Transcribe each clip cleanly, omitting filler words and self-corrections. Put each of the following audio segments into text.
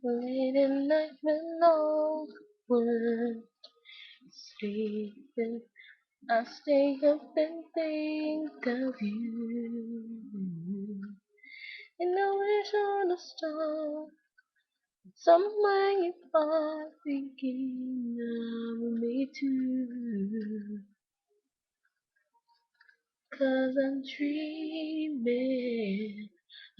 Late at night when all the world is sleeping, I stay up and think of you. And I wish on a star somewhere you are thinking of me too. 'Cause I'm dreaming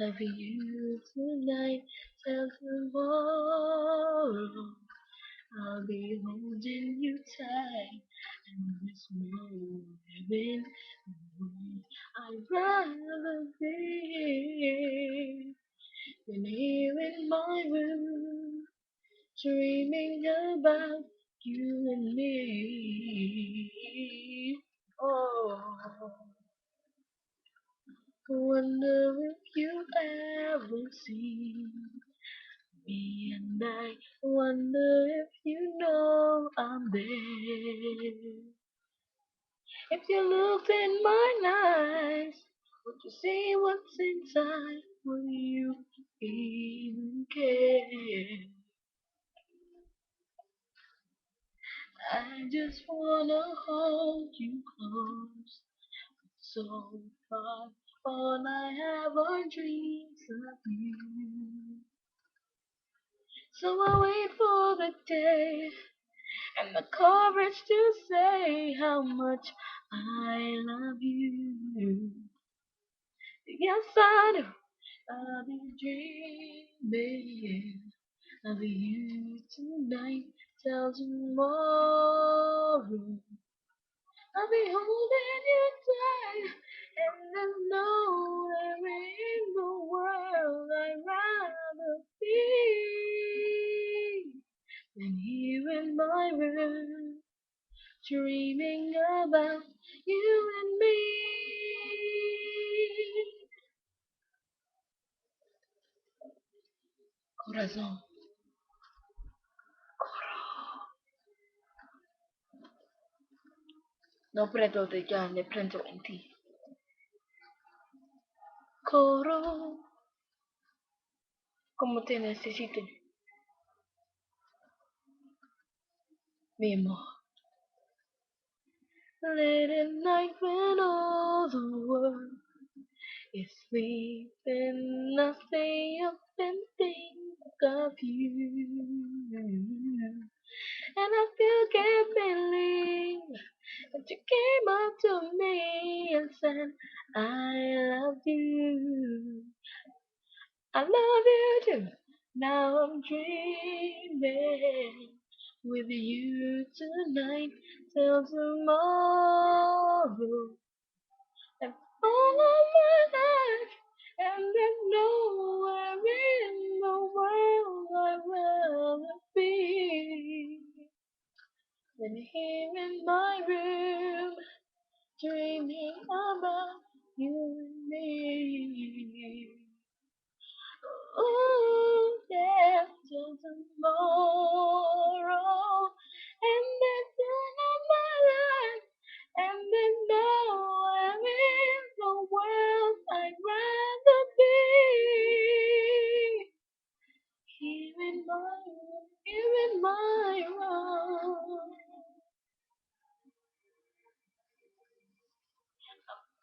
of you tonight till tomorrow. I'll be holding you tight in this moment. I'd rather be than here in my room, dreaming about you and me. Oh, wonder if you ever see me, and I wonder if you know I'm there. If you looked in my eyes, would you see what's inside? Will you even care? I just wanna hold you close, so far. All I have are dreams of you. So I wait for the day and the courage to say how much I love you. Yes, I do. I'll be dreaming of you tonight till tomorrow. I'll be holding you tight, and there's nowhere in the world I'd rather be than here in my room, dreaming about you and me. Corazón, no puedo dejarme prendo en ti. Coro, como te necesito, mi amor. Late at night when all the world is sleeping, I stay up and think of you. And I still can't believe that you came up to me and said, I love you. I love you too. Now I'm dreaming with you tonight till tomorrow. And all of my life, and there's nowhere in the world I'd rather be than here in my room, dreaming about you and me. Oh, yeah, till tomorrow. And that's all of my life. And there's nowhere in the world I'd rather be. Here in my room, here in my room.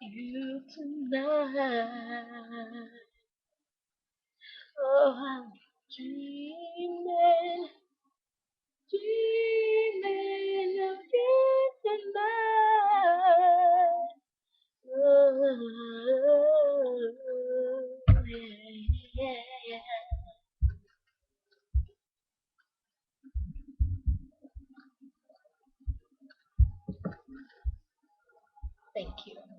You tonight. Oh, I'm dreaming, dreaming of you tonight. Oh, yeah, yeah. Thank you.